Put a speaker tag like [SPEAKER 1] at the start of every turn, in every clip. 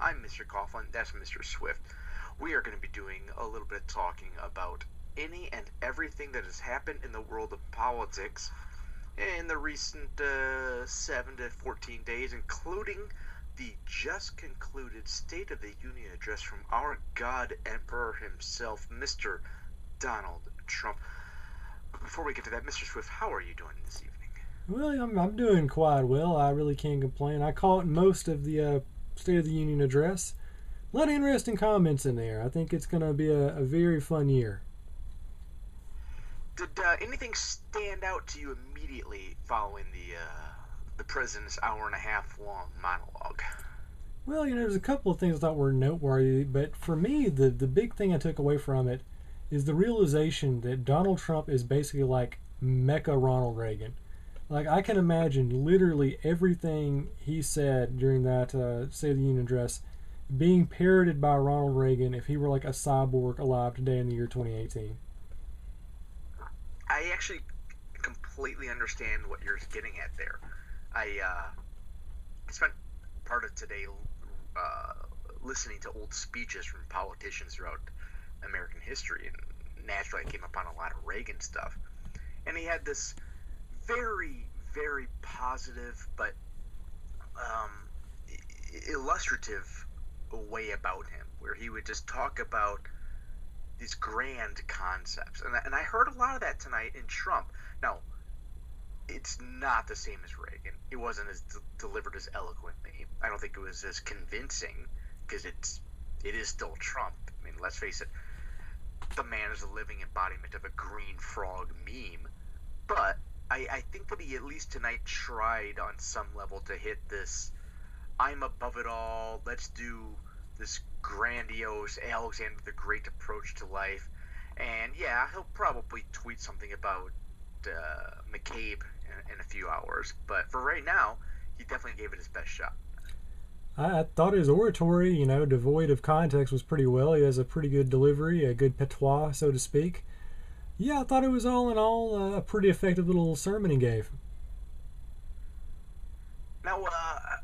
[SPEAKER 1] I'm Mr. Coughlin, that's Mr. Swift. We are going to be doing a little bit of talking about any and everything that has happened in the world of politics in the recent 7 to 14 days, including the just concluded State of the Union address from our God Emperor himself, Mr. Donald Trump. Before we get to that, Mr. Swift, how are you doing this evening?
[SPEAKER 2] Well, I'm doing quite well. I really can't complain. I caught most of the State of the Union address. A lot of interesting comments in there. I think it's going to be a very fun year.
[SPEAKER 1] Did anything stand out to you immediately following the president's hour and a half long monologue?
[SPEAKER 2] Well, there's a couple of things I thought were noteworthy, but for me, the big thing I took away from it is the realization that Donald Trump is basically like Mecha Ronald Reagan. Like, I can imagine literally everything he said during that State of the Union address being parroted by Ronald Reagan if he were like a cyborg alive today in the year 2018.
[SPEAKER 1] I actually completely understand what you're getting at there. I spent part of today listening to old speeches from politicians throughout American history, and naturally I came upon a lot of Reagan stuff. And he had this very, very positive but um, illustrative way about him, where he would just talk about these grand concepts. And I heard a lot of that tonight in Trump. Now, it's not the same as Reagan. It wasn't as delivered as eloquently. I don't think it was as convincing, because it is still Trump. I mean, let's face it, the man is a living embodiment of a green frog meme. But I think that he at least tonight tried on some level to hit this I'm above it all, let's do this grandiose Alexander the Great approach to life. And yeah, he'll probably tweet something about McCabe in a few hours. But for right now, he definitely gave it his best shot.
[SPEAKER 2] I thought his oratory, devoid of context, was pretty well. He has a pretty good delivery, a good patois, so to speak. Yeah, I thought it was all in all a pretty effective little sermon he gave.
[SPEAKER 1] Now,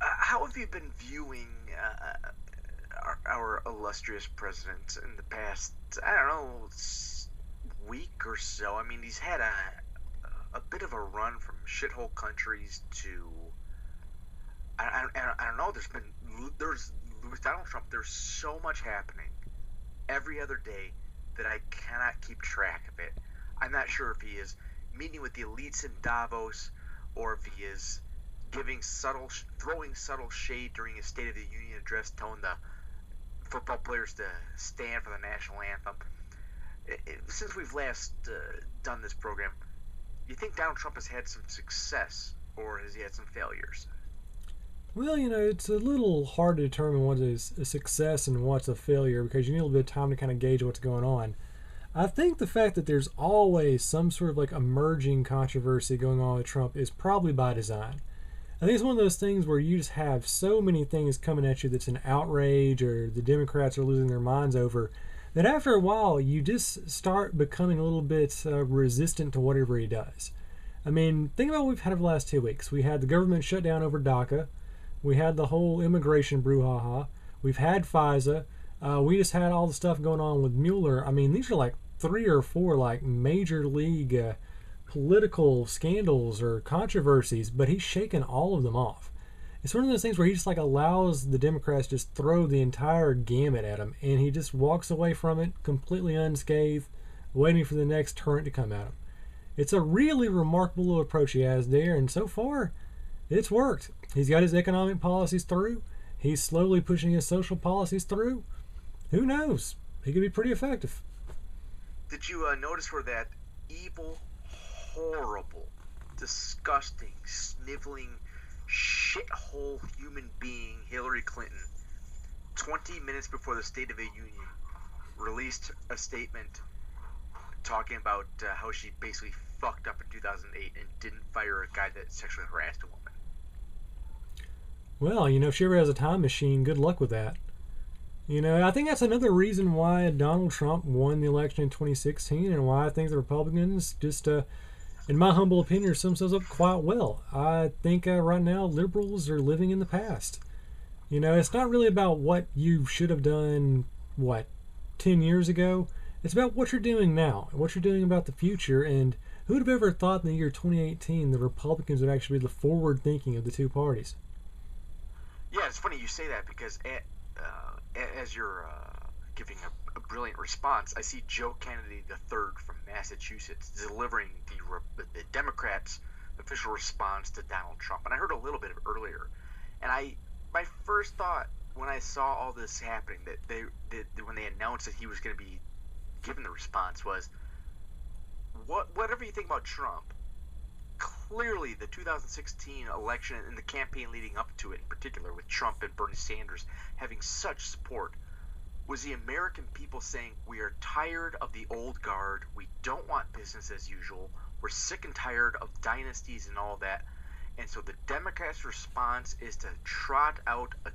[SPEAKER 1] how have you been viewing our illustrious president in the past, I don't know, week or so? I mean, he's had a bit of a run from shithole countries to, I don't know, there's with Donald Trump, there's so much happening every other day that I cannot keep track of it. I'm not sure if he is meeting with the elites in Davos, or if he is throwing subtle shade during his State of the Union address, telling the football players to stand for the national anthem. Since we've last done this program, you think Donald Trump has had some success, or has he had some failures?
[SPEAKER 2] Well, it's a little hard to determine what is a success and what's a failure, because you need a little bit of time to kind of gauge what's going on. I think the fact that there's always some sort of like emerging controversy going on with Trump is probably by design. I think it's one of those things where you just have so many things coming at you that's an outrage, or the Democrats are losing their minds over, that after a while you just start becoming a little bit resistant to whatever he does. I mean, think about what we've had over the last 2 weeks. We had the government shut down over DACA. We had the whole immigration brouhaha. We've had FISA. We just had all the stuff going on with Mueller. I mean, these are like 3 or 4 like major league political scandals or controversies, but he's shaken all of them off. It's one of those things where he just like allows the Democrats to just throw the entire gamut at him, and he just walks away from it completely unscathed, waiting for the next torrent to come at him. It's a really remarkable little approach he has there, and so far, it's worked. He's got his economic policies through. He's slowly pushing his social policies through. Who knows? He could be pretty effective.
[SPEAKER 1] Did you notice where that evil, horrible, disgusting, sniveling, shithole human being, Hillary Clinton, 20 minutes before the State of the Union, released a statement talking about how she basically fucked up in 2008 and didn't fire a guy that sexually harassed a woman?
[SPEAKER 2] Well, if she ever has a time machine, good luck with that. I think that's another reason why Donald Trump won the election in 2016, and why I think the Republicans just, in my humble opinion, are themselves up quite well. I think right now liberals are living in the past. You know, it's not really about what you should have done, what, 10 years ago. It's about what you're doing now, what you're doing about the future. And who would have ever thought in the year 2018 the Republicans would actually be the forward thinking of the two parties?
[SPEAKER 1] Yeah, it's funny you say that because as you're giving a brilliant response, I see Joe Kennedy III from Massachusetts delivering the Democrats' official response to Donald Trump. And I heard a little bit of it earlier. And my first thought when I saw all this happening, when they announced that he was going to be given the response, was whatever you think about Trump, clearly the 2016 election and the campaign leading up to it in particular, with Trump and Bernie Sanders having such support, was the American people saying, we are tired of the old guard, we don't want business as usual, we're sick and tired of dynasties and all that. And so the Democrats' response is to trot out a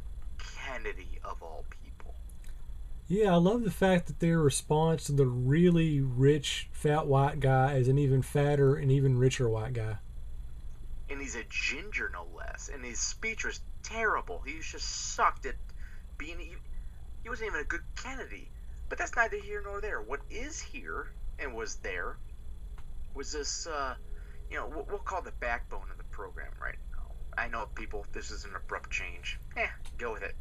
[SPEAKER 1] Kennedy of all people.
[SPEAKER 2] Yeah, I love the fact that their response to the really rich, fat white guy is an even fatter and even richer white guy.
[SPEAKER 1] And he's a ginger, no less. And his speech was terrible. He just sucked at being... He wasn't even a good Kennedy. But that's neither here nor there. What is here, and was there, was this, we'll call the backbone of the program right now. I know, people, this is an abrupt change. Go with it.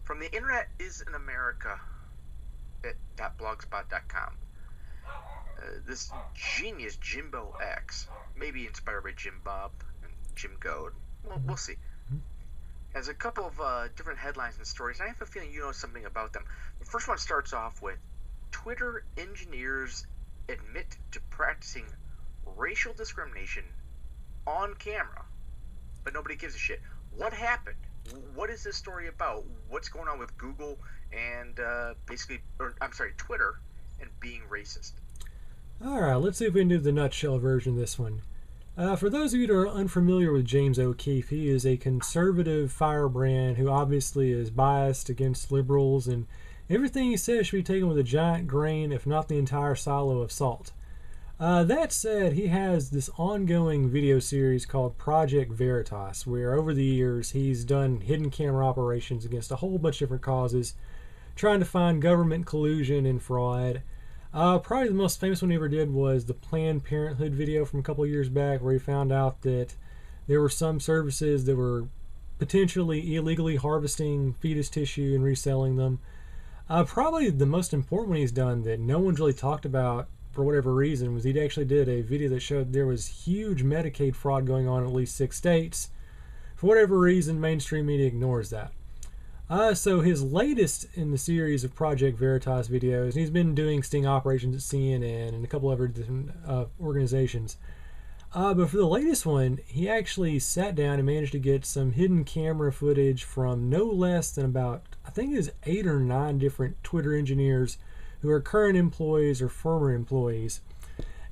[SPEAKER 1] From the Internet is in America at .blogspot.com. This genius Jimbo X, maybe inspired by Jim Bob and Jim Goad, we'll see, has a couple of different headlines and stories, and I have a feeling you know something about them. The first one starts off with, Twitter engineers admit to practicing racial discrimination on camera, but nobody gives a shit. What happened? What is this story about? What's going on with Google and Twitter and being racist?
[SPEAKER 2] All right, let's see if we can do the nutshell version of this one. For those of you that are unfamiliar with James O'Keefe, he is a conservative firebrand who obviously is biased against liberals, and everything he says should be taken with a giant grain, if not the entire silo of salt. That said, he has this ongoing video series called Project Veritas, where over the years he's done hidden camera operations against a whole bunch of different causes, trying to find government collusion and fraud. Probably the most famous one he ever did was the Planned Parenthood video from a couple of years back, where he found out that there were some services that were potentially illegally harvesting fetus tissue and reselling them. Probably the most important one he's done that no one's really talked about for whatever reason was he actually did a video that showed there was huge Medicaid fraud going on in at least 6 states. For whatever reason, mainstream media ignores that. So his latest in the series of Project Veritas videos, and he's been doing sting operations at CNN and a couple other different organizations. But for the latest one, he actually sat down and managed to get some hidden camera footage from no less than about, I think it was 8 or 9 different Twitter engineers who are current employees or former employees.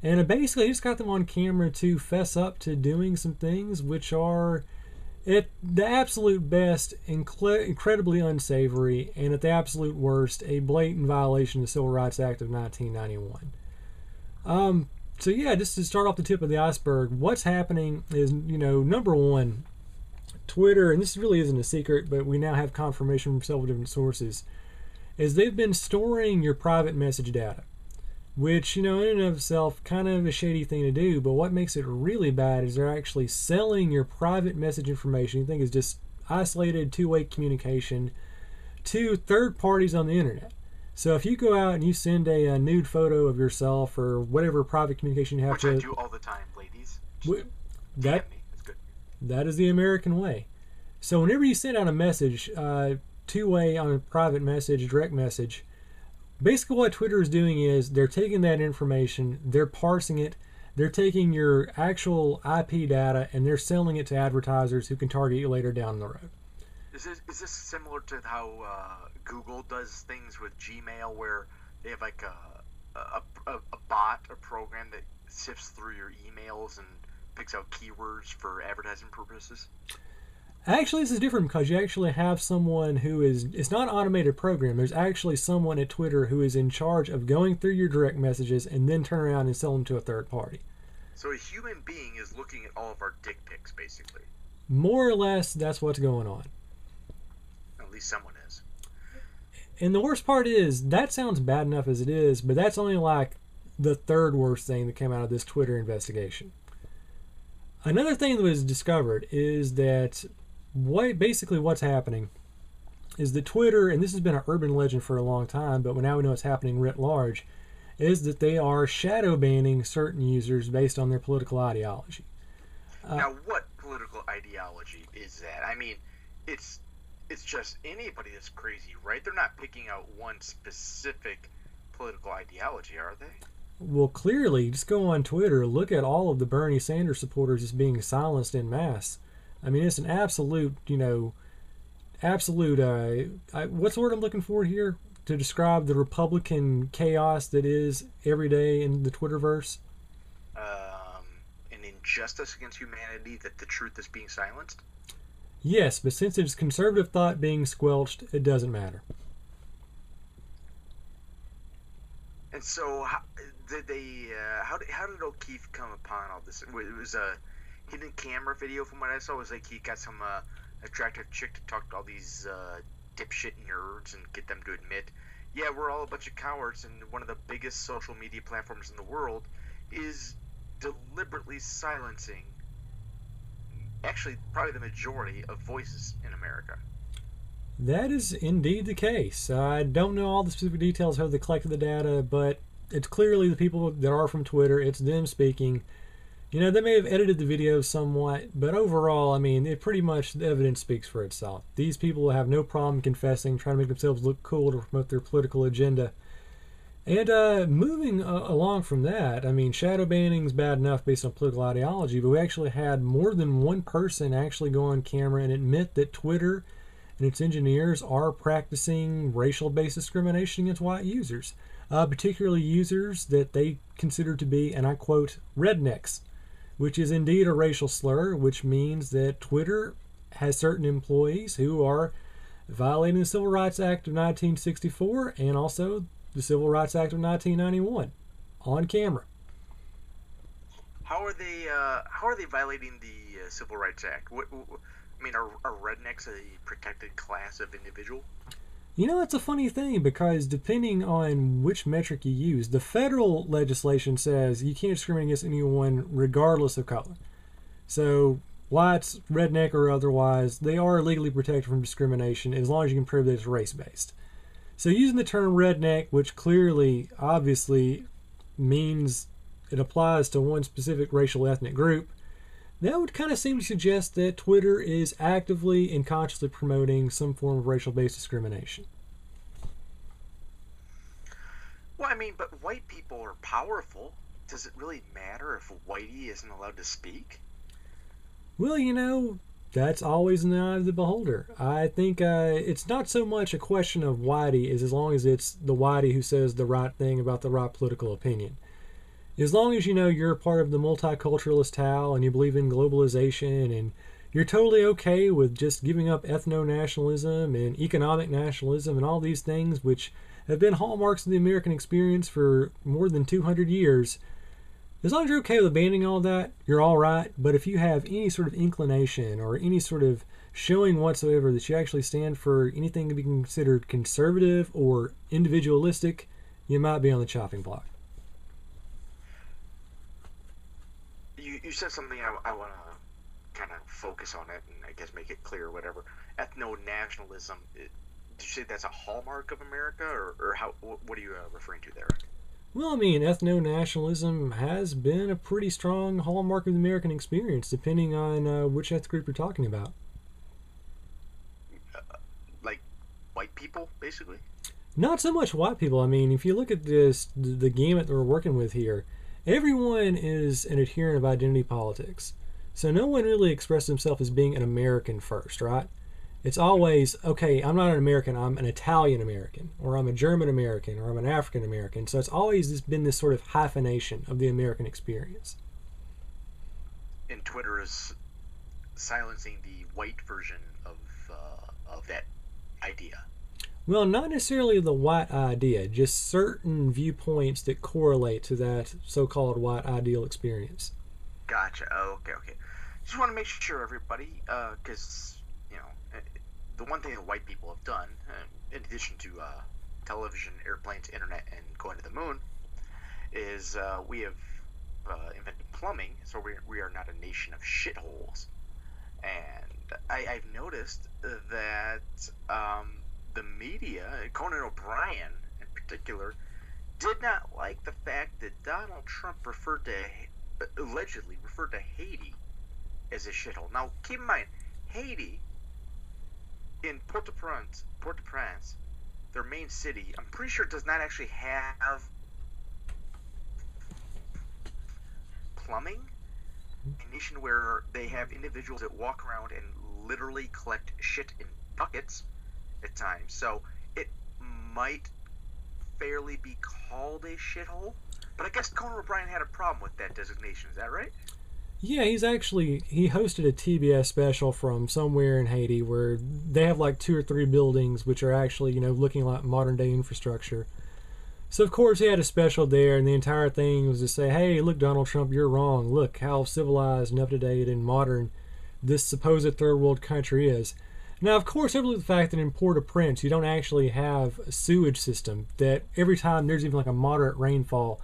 [SPEAKER 2] And basically, he just got them on camera to fess up to doing some things which are, at the absolute best, incredibly unsavory, and at the absolute worst, a blatant violation of the Civil Rights Act of 1991. So yeah, just to start off the tip of the iceberg, what's happening is, number one, Twitter, and this really isn't a secret, but we now have confirmation from several different sources, is they've been storing your private message data, which, in and of itself, kind of a shady thing to do, but what makes it really bad is they're actually selling your private message information, you think is just isolated two-way communication, to third parties on the internet. So if you go out and you send a nude photo of yourself or whatever private communication you have
[SPEAKER 1] Which I do all the time, ladies.
[SPEAKER 2] That,
[SPEAKER 1] That's good.
[SPEAKER 2] That is the American way. So whenever you send out a message, two-way on a private message, direct message, basically what Twitter is doing is they're taking that information, they're parsing it, they're taking your actual IP data, and they're selling it to advertisers who can target you later down the road.
[SPEAKER 1] Is this similar to how Google does things with Gmail, where they have like a bot, a program that sifts through your emails and picks out keywords for advertising purposes?
[SPEAKER 2] Actually, this is different because you actually have someone who is, it's not an automated program. There's actually someone at Twitter who is in charge of going through your direct messages and then turn around and sell them to a third party.
[SPEAKER 1] So a human being is looking at all of our dick pics, basically.
[SPEAKER 2] More or less, that's what's going on.
[SPEAKER 1] at least someone is.
[SPEAKER 2] And the worst part is, that sounds bad enough as it is, but that's only like the third worst thing that came out of this Twitter investigation. Another thing that was discovered is that basically what's happening is that Twitter, and this has been an urban legend for a long time, but now we know it's happening writ large, is that they are shadow banning certain users based on their political ideology.
[SPEAKER 1] Now, what political ideology is that? I mean, it's just anybody that's crazy, right? They're not picking out one specific political ideology, are they?
[SPEAKER 2] Well, clearly, just go on Twitter, look at all of the Bernie Sanders supporters just being silenced en masse. I mean, it's an absolute, what's the word I'm looking for here to describe the Republican chaos that is every day in the Twitterverse?
[SPEAKER 1] An injustice against humanity, that the truth is being silenced?
[SPEAKER 2] Yes, but since it's conservative thought being squelched, it doesn't matter.
[SPEAKER 1] And so, how did O'Keefe come upon all this? It was a hidden camera video, from what I saw. It was like he got some attractive chick to talk to all these dipshit nerds and get them to admit, yeah, we're all a bunch of cowards, and one of the biggest social media platforms in the world is deliberately silencing, actually, probably the majority of voices in America.
[SPEAKER 2] That is indeed the case. I don't know all the specific details of how they collected the data, but it's clearly the people that are from Twitter. It's them speaking. They may have edited the video somewhat, but overall, I mean, the evidence speaks for itself. These people have no problem confessing, trying to make themselves look cool to promote their political agenda. And moving along from that, I mean, shadow banning is bad enough based on political ideology, but we actually had more than one person actually go on camera and admit that Twitter and its engineers are practicing racial-based discrimination against white users, particularly users that they consider to be, and I quote, rednecks, which is indeed a racial slur, which means that Twitter has certain employees who are violating the Civil Rights Act of 1964 and also the Civil Rights Act of 1991 on camera.
[SPEAKER 1] How are they violating the Civil Rights Act? Are rednecks a protected class of individual?
[SPEAKER 2] It's a funny thing because depending on which metric you use, the federal legislation says you can't discriminate against anyone regardless of color. So whites, redneck, or otherwise, they are legally protected from discrimination as long as you can prove that it's race-based. So using the term redneck, which clearly, obviously, means it applies to one specific racial ethnic group, that would kind of seem to suggest that Twitter is actively and consciously promoting some form of racial-based discrimination.
[SPEAKER 1] Well, I mean, but white people are powerful. Does it really matter if whitey isn't allowed to speak?
[SPEAKER 2] Well, that's always in the eye of the beholder. I think it's not so much a question of whitey as long as it's the whitey who says the right thing about the right political opinion. As long as you're part of the multiculturalist towel and you believe in globalization and you're totally okay with just giving up ethno-nationalism and economic nationalism and all these things which have been hallmarks of the American experience for more than 200 years, as long as you're okay with abandoning all that, you're all right. But if you have any sort of inclination or any sort of showing whatsoever that you actually stand for anything to be considered conservative or individualistic, you might be on the chopping block.
[SPEAKER 1] You said something I want to kind of focus on it and I guess make it clear or whatever. Ethno-nationalism, did you say that's a hallmark of America, or how? What are you referring to there?
[SPEAKER 2] Well, I mean, ethno-nationalism has been a pretty strong hallmark of the American experience, depending on which ethnic group you're talking about.
[SPEAKER 1] Like white people, basically?
[SPEAKER 2] Not so much white people. I mean, if you look at the gamut that we're working with here, everyone is an adherent of identity politics. So no one really expresses himself as being an American first, right? It's always, okay, I'm not an American, I'm an Italian American, or I'm a German American, or I'm an African American. So it's always been this sort of hyphenation of the American experience.
[SPEAKER 1] And Twitter is silencing the white version of that idea.
[SPEAKER 2] Well, not necessarily the white idea, just certain viewpoints that correlate to that so-called white ideal experience.
[SPEAKER 1] Gotcha. Oh, okay. Just want to make sure, everybody, because the one thing that white people have done, in addition to television, airplanes, internet, and going to the moon, is we have invented plumbing, so we are not a nation of shitholes. And I've noticed that the media, Conan O'Brien in particular, did not like the fact that Donald Trump allegedly referred to Haiti as a shithole. Now, keep in mind, Haiti, in Port-au-Prince, their main city, I'm pretty sure does not actually have plumbing. A nation where they have individuals that walk around and literally collect shit in buckets at times. So it might fairly be called a shithole. But I guess Conan O'Brien had a problem with that designation. Is that right?
[SPEAKER 2] Yeah, he hosted a TBS special from somewhere in Haiti where they have like 2 or 3 buildings which are actually, looking like modern day infrastructure. So of course he had a special there, and the entire thing was to say, hey, look, Donald Trump, you're wrong. Look how civilized and up to date and modern this supposed third world country is. Now, of course, overlook the fact that in Port-au-Prince you don't actually have a sewage system, that every time there's even like a moderate rainfall,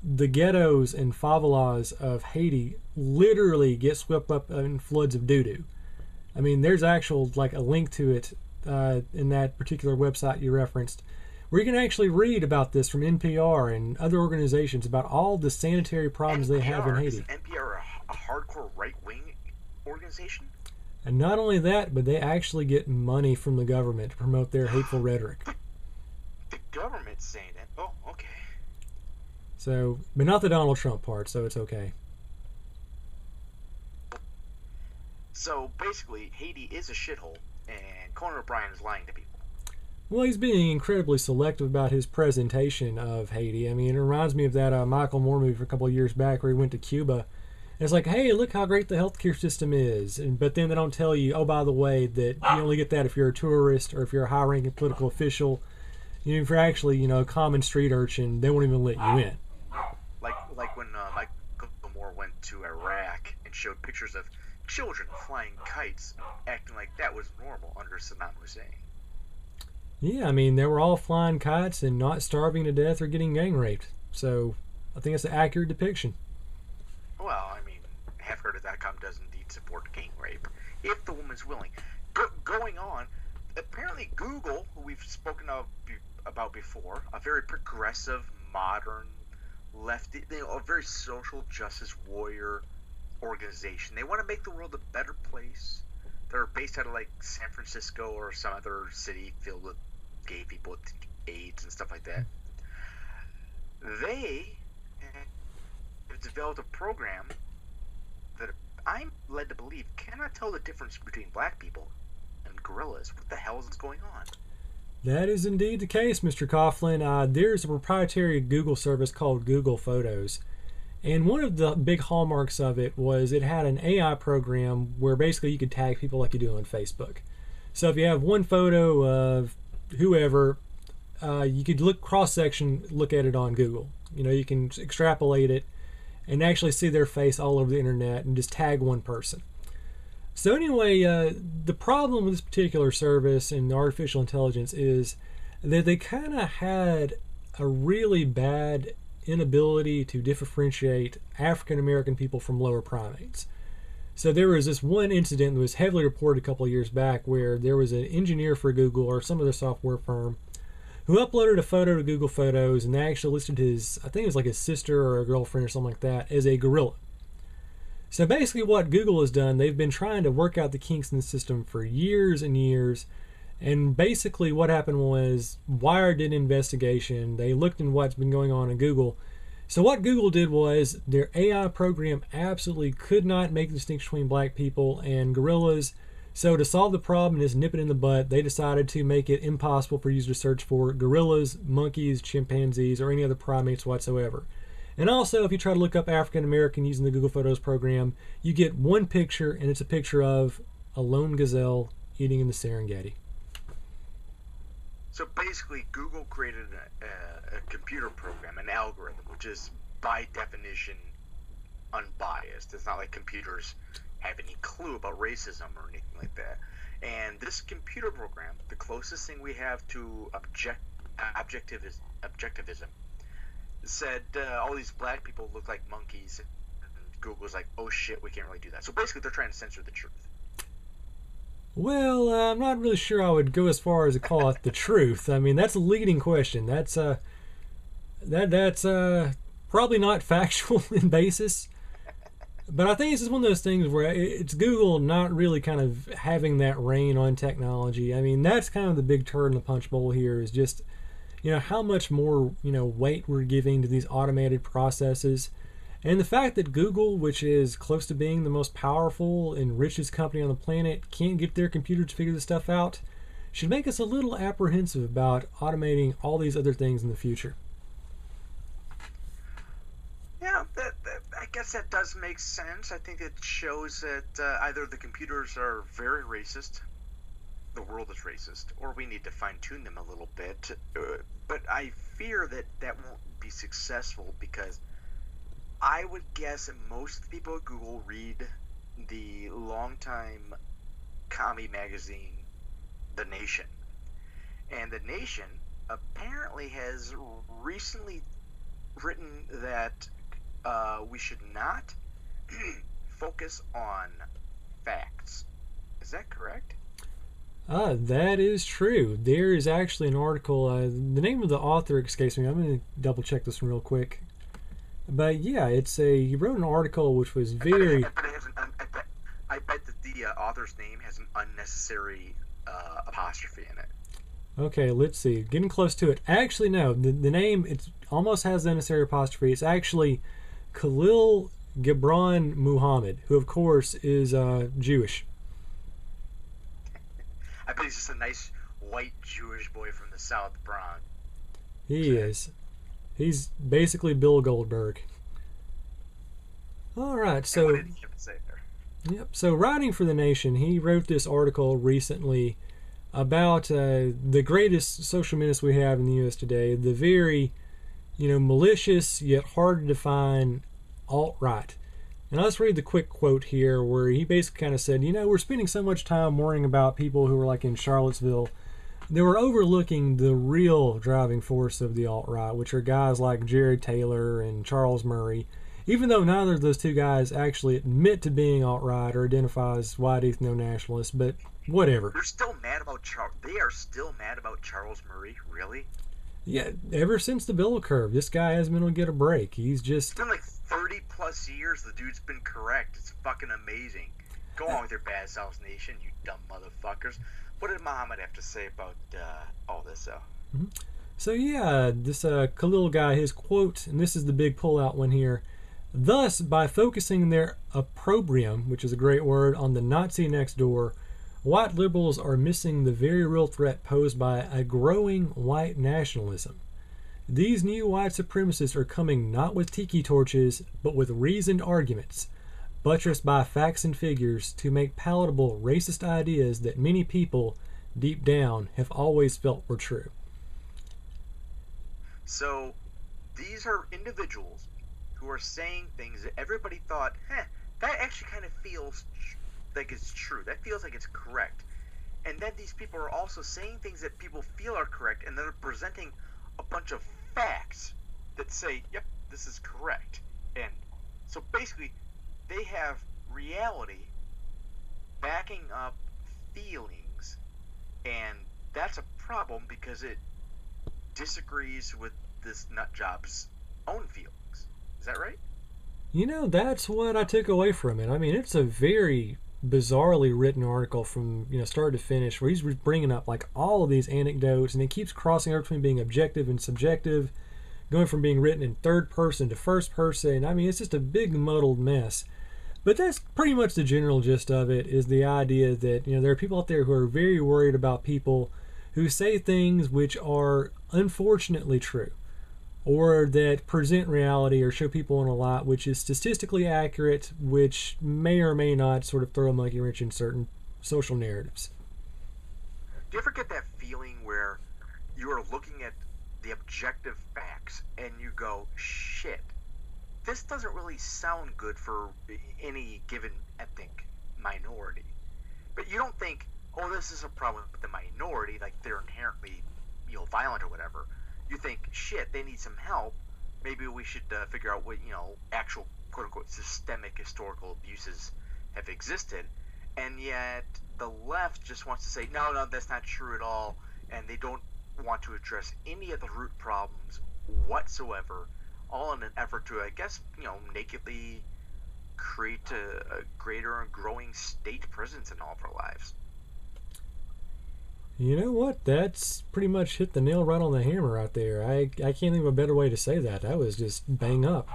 [SPEAKER 2] the ghettos and favelas of Haiti literally get swept up in floods of doo-doo. I mean, there's actual like a link to it in that particular website you referenced, where you can actually read about this from NPR and other organizations about all the sanitary problems they have in Haiti.
[SPEAKER 1] Is NPR a hardcore right-wing organization?
[SPEAKER 2] And not only that, but they actually get money from the government to promote their hateful rhetoric.
[SPEAKER 1] The government's saying that? Oh, okay.
[SPEAKER 2] So, but not the Donald Trump part, so it's okay.
[SPEAKER 1] So basically, Haiti is a shithole, and Conan O'Brien is lying to people.
[SPEAKER 2] Well, he's being incredibly selective about his presentation of Haiti. I mean, it reminds me of that Michael Moore movie from a couple of years back where he went to Cuba. And it's like, hey, look how great the healthcare system is. But then they don't tell you, oh, by the way, that you only get that if you're a tourist or if you're a high-ranking political official. If you're actually, a common street urchin, they won't even let you in.
[SPEAKER 1] Like when Michael Moore went to Iraq and showed pictures of children flying kites, acting like that was normal under Saddam Hussein.
[SPEAKER 2] Yeah, I mean, they were all flying kites and not starving to death or getting gang raped. So I think it's an accurate depiction.
[SPEAKER 1] Well, I mean, halfhearted.com does indeed support gang rape, if the woman's willing. Going on, apparently Google, who we've spoken about before, a very progressive, modern, lefty, a very social justice warrior organization. They want to make the world a better place. They're based out of like San Francisco or some other city filled with gay people with AIDS and stuff like that. They have developed a program that I'm led to believe cannot tell the difference between black people and gorillas. What the hell is going on?
[SPEAKER 2] That is indeed the case, Mr. Coughlin. There's a proprietary Google service called Google Photos. And one of the big hallmarks of it was it had an AI program where basically you could tag people like you do on Facebook. So if you have one photo of whoever, you could cross-section look at it on Google. You can extrapolate it and actually see their face all over the internet and just tag one person. So anyway, the problem with this particular service and artificial intelligence is that they kind of had a really bad inability to differentiate African American people from lower primates. So there was this one incident that was heavily reported a couple of years back where there was an engineer for Google or some other software firm who uploaded a photo to Google Photos, and they actually listed his, I think it was like his sister or a girlfriend or something like that, as a gorilla. So basically what Google has done, they've been trying to work out the kinks in the system for years and years. And basically what happened was Wired did an investigation. They looked into what's been going on in Google. So what Google did was their AI program absolutely could not make the distinction between black people and gorillas. So to solve the problem and just nip it in the butt, they decided to make it impossible for users to search for gorillas, monkeys, chimpanzees, or any other primates whatsoever. And also, if you try to look up African American using the Google Photos program, you get one picture, and it's a picture of a lone gazelle eating in the Serengeti.
[SPEAKER 1] So basically, Google created a computer program, an algorithm, which is by definition unbiased. It's not like computers have any clue about racism or anything like that. And this computer program, the closest thing we have to objectivism, said all these black people look like monkeys. And Google's like, oh shit, we can't really do that. So basically, they're trying to censor the truth.
[SPEAKER 2] Well, I'm not really sure I would go as far as to call it the truth. I mean, that's a leading question. That's probably not factual in basis. But I think it's just one of those things where it's Google not really kind of having that reign on technology. I mean, that's kind of the big turd in the punch bowl here is just, how much more, weight we're giving to these automated processes. And the fact that Google, which is close to being the most powerful and richest company on the planet, can't get their computer to figure this stuff out, should make us a little apprehensive about automating all these other things in the future.
[SPEAKER 1] Yeah, I guess that does make sense. I think it shows that either the computers are very racist, the world is racist, or we need to fine-tune them a little bit. But I fear that won't be successful because I would guess that most people at Google read the longtime commie magazine, The Nation. And The Nation apparently has recently written that we should not focus on facts. Is that correct?
[SPEAKER 2] That is true. There is actually an article. The name of the author escapes me. I'm going to double check this one real quick. But yeah, he wrote an article which was very.
[SPEAKER 1] I bet that the author's name has an unnecessary apostrophe in it.
[SPEAKER 2] Okay, let's see. Getting close to it. Actually, no. The name it almost has the unnecessary apostrophe. It's actually Khalil Gibran Muhammad, who of course is Jewish.
[SPEAKER 1] I bet he's just a nice white Jewish boy from the South Bronx.
[SPEAKER 2] He is. He's basically Bill Goldberg. All right, so.
[SPEAKER 1] What did he have to say there?
[SPEAKER 2] Yep. So, writing for The Nation, he wrote this article recently about the greatest social menace we have in the U.S. today, the very, malicious yet hard to define alt-right. And let's read the quick quote here where he basically kind of said, we're spending so much time worrying about people who are like in Charlottesville that we're overlooking the real driving force of the alt-right, which are guys like Jared Taylor and Charles Murray, even though neither of those two guys actually admit to being alt-right or identify as white ethno-nationalists, but whatever.
[SPEAKER 1] They're still mad about They are still mad about Charles Murray, really?
[SPEAKER 2] Yeah, ever since the Bill curve, this guy hasn't been able to get a break. He's just...
[SPEAKER 1] It's been like 30 plus years the dude's been correct. It's fucking amazing. Go on with your Bad South Nation, you dumb motherfuckers. What did Muhammad have to say about all this, though?
[SPEAKER 2] Mm-hmm. So, yeah, this Khalil guy, his quote, and this is the big pullout one here. Thus, by focusing their opprobrium, which is a great word, on the Nazi next door, white liberals are missing the very real threat posed by a growing white nationalism. These new white supremacists are coming not with tiki torches, but with reasoned arguments, buttressed by facts and figures to make palatable racist ideas that many people, deep down, have always felt were true.
[SPEAKER 1] So, these are individuals who are saying things that everybody thought, that actually kind of feels like it's true. That feels like it's correct. And then these people are also saying things that people feel are correct, and they're presenting a bunch of facts that say, yep, this is correct. And so basically, they have reality backing up feelings, and that's a problem because it disagrees with this nutjob's own feelings. Is that right?
[SPEAKER 2] That's what I took away from it. I mean, it's a very bizarrely written article from start to finish, where he's bringing up like all of these anecdotes, and it keeps crossing over between being objective and subjective, going from being written in third person to first person. I mean, it's just a big muddled mess. But that's pretty much the general gist of it, is the idea that there are people out there who are very worried about people who say things which are unfortunately true, or that present reality or show people in a light which is statistically accurate, which may or may not sort of throw a monkey wrench in certain social narratives.
[SPEAKER 1] Do you ever get that feeling where you are looking at the objective facts and you go, shit, this doesn't really sound good for any given ethnic minority? But you don't think, oh, this is a problem with the minority, like they're inherently, violent or whatever. You think, shit, they need some help. Maybe we should figure out what, actual quote unquote systemic historical abuses have existed. And yet the left just wants to say, no, no, that's not true at all. And they don't want to address any of the root problems whatsoever, all in an effort to, I guess, nakedly create a greater and growing state presence in all of our lives.
[SPEAKER 2] You know what? That's pretty much hit the nail right on the hammer right there. I can't think of a better way to say that. That was just bang up.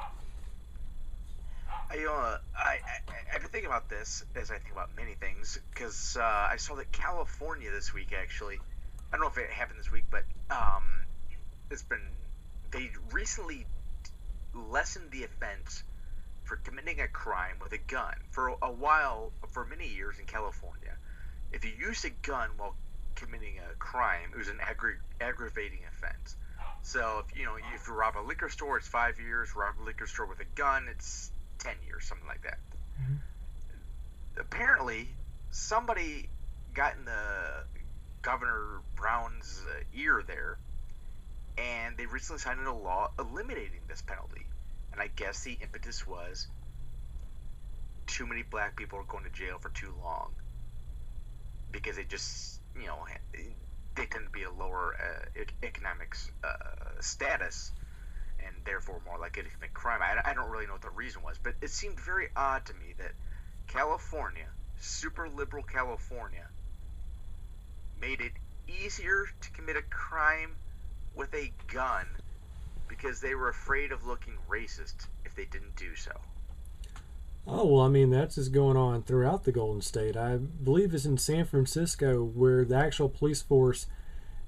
[SPEAKER 1] I've been thinking about this as I think about many things because I saw that California this week actually. I don't know if it happened this week, but it's been they recently lessened the offense for committing a crime with a gun. For a while, for many years in California, if you used a gun while committing a crime, it was an aggravating offense. So if you rob a liquor store, it's 5 years. Rob a liquor store with a gun, it's 10 years, something like that.
[SPEAKER 2] Mm-hmm.
[SPEAKER 1] Apparently, somebody got in the Governor Brown's ear there, and they recently signed into law eliminating this penalty. And I guess the impetus was too many black people are going to jail for too long because they just, they tend to be a lower economic status and therefore more likely to commit crime. I don't really know what the reason was, but it seemed very odd to me that California, super liberal California, made it easier to commit a crime with a gun because they were afraid of looking racist if they didn't do so.
[SPEAKER 2] Oh, well, I mean, that's just going on throughout the Golden State. I believe it's in San Francisco where the actual police force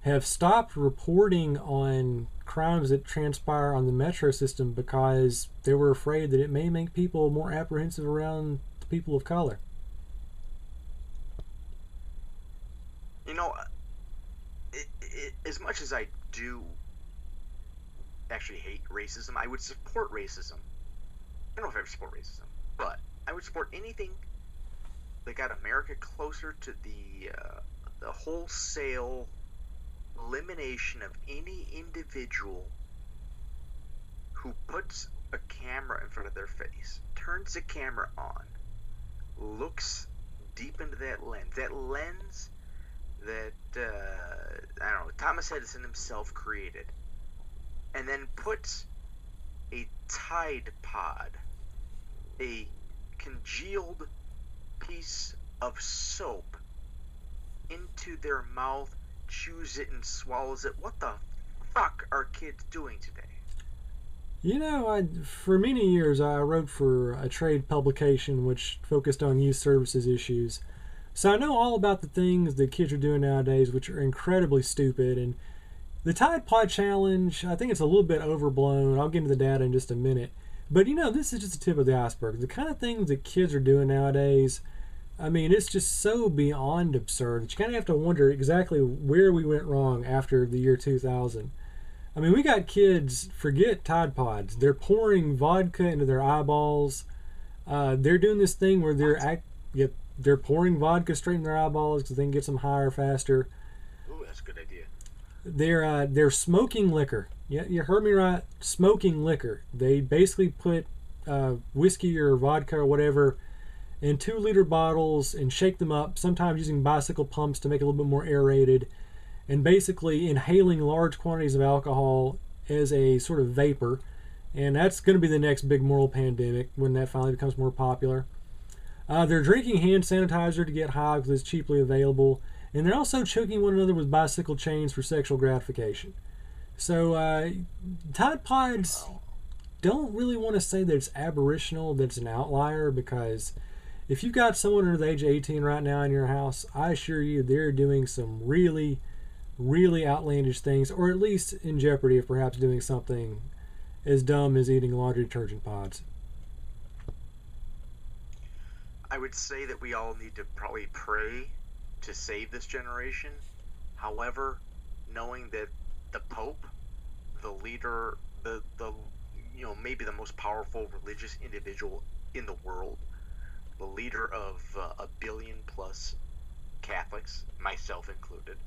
[SPEAKER 2] have stopped reporting on crimes that transpire on the metro system because they were afraid that it may make people more apprehensive around the people of color.
[SPEAKER 1] As much as I do actually hate racism, I would support racism. I don't know if I would support racism, but I would support anything that got America closer to the wholesale elimination of any individual who puts a camera in front of their face, turns the camera on, looks deep into that lens that I don't know, Thomas Edison himself created, and then puts a Tide Pod, a congealed piece of soap, into their mouth, chews it and swallows it. What the fuck are kids doing today?
[SPEAKER 2] For many years I wrote for a trade publication which focused on youth services issues. So I know all about the things that kids are doing nowadays, which are incredibly stupid. And the Tide Pod Challenge, I think it's a little bit overblown. I'll get into the data in just a minute. But this is just the tip of the iceberg. The kind of things that kids are doing nowadays, I mean, it's just so beyond absurd that you kind of have to wonder exactly where we went wrong after the year 2000. I mean, we got kids, forget Tide Pods. They're pouring vodka into their eyeballs. They're doing this thing where they're pouring vodka straight in their eyeballs because they can get some higher faster.
[SPEAKER 1] Ooh, that's a good idea.
[SPEAKER 2] They're smoking liquor. Yeah, you heard me right. Smoking liquor. They basically put whiskey or vodka or whatever in 2-liter bottles and shake them up, sometimes using bicycle pumps to make it a little bit more aerated, and basically inhaling large quantities of alcohol as a sort of vapor. And that's going to be the next big moral pandemic when that finally becomes more popular. They're drinking hand sanitizer to get high because it's cheaply available. And they're also choking one another with bicycle chains for sexual gratification. So Tide Pods don't really want to say that it's aberrational, that it's an outlier, because if you've got someone under the age of 18 right now in your house, I assure you they're doing some really, really outlandish things, or at least in jeopardy of perhaps doing something as dumb as eating laundry detergent pods.
[SPEAKER 1] I would say that we all need to probably pray to save this generation. However, knowing that the Pope, the leader, the maybe the most powerful religious individual in the world, the leader of a billion plus Catholics, myself included,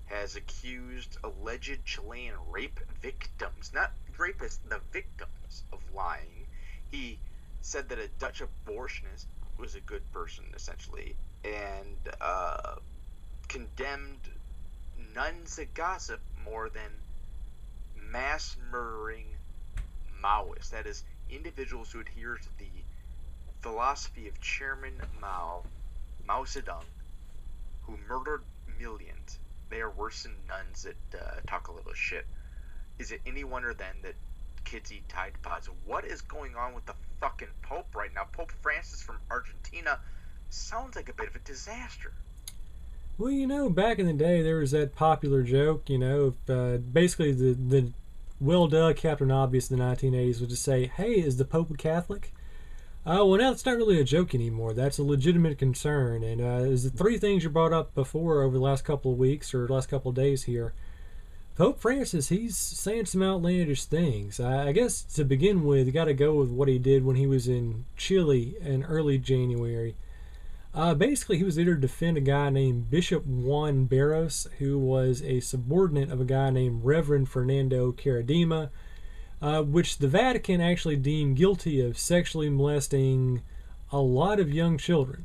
[SPEAKER 1] has accused alleged Chilean rape victims, not rapists, the victims, of lying. He said that a Dutch abortionist was a good person, essentially, and condemned nuns that gossip more than mass murdering Maoists. That is, individuals who adhere to the philosophy of Chairman Mao Zedong, who murdered millions. They are worse than nuns that talk a little shit. Is it any wonder then that kids eat Tide Pods? What is going on with the fucking Pope right now? Pope Francis from Argentina sounds like a bit of a disaster.
[SPEAKER 2] Well, you know, back in the day, there was that popular joke, you know, basically the Will Duh Captain Obvious in the 1980s would just say, hey, is the Pope a Catholic? Well, now it's not really a joke anymore. That's a legitimate concern. And as the three things you brought up before over the last couple of weeks or last couple of days here, Pope Francis, he's saying some outlandish things. I guess to begin with, you got to go with what he did when he was in Chile in early January. Basically, he was there to defend a guy named Bishop Juan Barros, who was a subordinate of a guy named Reverend Fernando Caradima, which the Vatican actually deemed guilty of sexually molesting a lot of young children.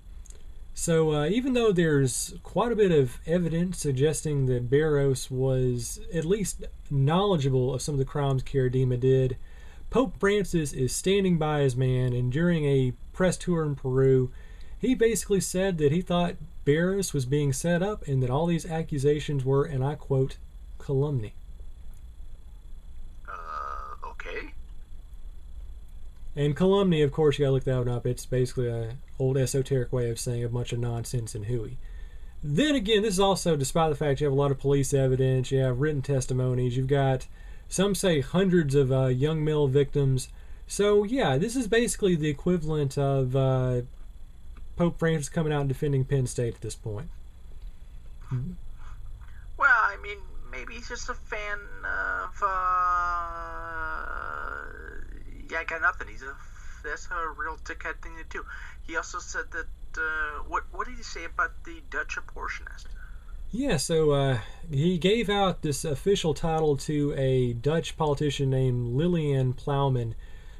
[SPEAKER 2] So even though there's quite a bit of evidence suggesting that Barros was at least knowledgeable of some of the crimes Caradima did, Pope Francis is standing by his man, and during a press tour in Peru, he basically said that he thought Barros was being set up and that all these accusations were, and I quote, calumny.
[SPEAKER 1] Okay.
[SPEAKER 2] And calumny, of course, you gotta look that one up. It's basically an old esoteric way of saying a bunch of nonsense and hooey. Then again, this is also despite the fact you have a lot of police evidence, you have written testimonies, you've got, some say, hundreds of young male victims. So yeah, this is basically the equivalent of Pope Francis coming out and defending Penn State at this point.
[SPEAKER 1] Well, I mean, maybe he's just a fan of, yeah, I got nothing. That's a real dickhead thing to do. He also said that, what did he say about the Dutch abortionist?
[SPEAKER 2] Yeah, so he gave out this official title to a Dutch politician named Lilian Plowman,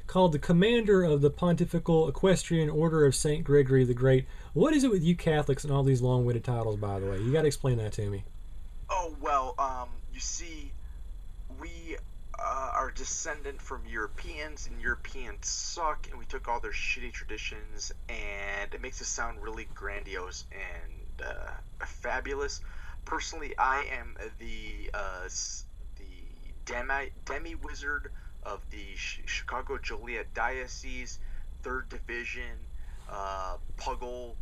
[SPEAKER 2] called the Commander of the Pontifical Equestrian Order of St. Gregory the Great. What is it with you Catholics and all these long-winded titles, by the way? You got to explain that to me.
[SPEAKER 1] Oh, well, you see, we are descendant from Europeans, and Europeans suck, and we took all their shitty traditions, and it makes us sound really grandiose and fabulous. Personally, I am the demi-wizard of the Chicago Joliet Diocese, 3rd Division, Puggle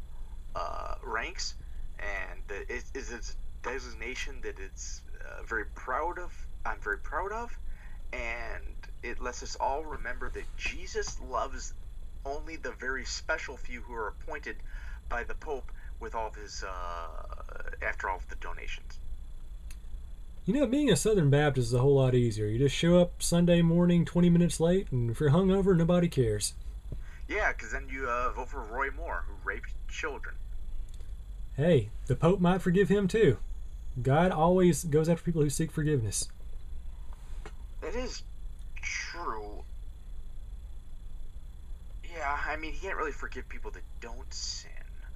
[SPEAKER 1] ranks, and it is a designation that it's very proud of. I'm very proud of, and it lets us all remember that Jesus loves only the very special few who are appointed by the Pope with all of his, after all of the donations.
[SPEAKER 2] You know, being a Southern Baptist is a whole lot easier. You just show up Sunday morning 20 minutes late, and if you're hungover, nobody cares.
[SPEAKER 1] Yeah, because then you vote for Roy Moore, who raped children.
[SPEAKER 2] Hey, the Pope might forgive him too. God always goes after people who seek forgiveness.
[SPEAKER 1] That is true. Yeah, I mean, he can't really forgive people that don't sin,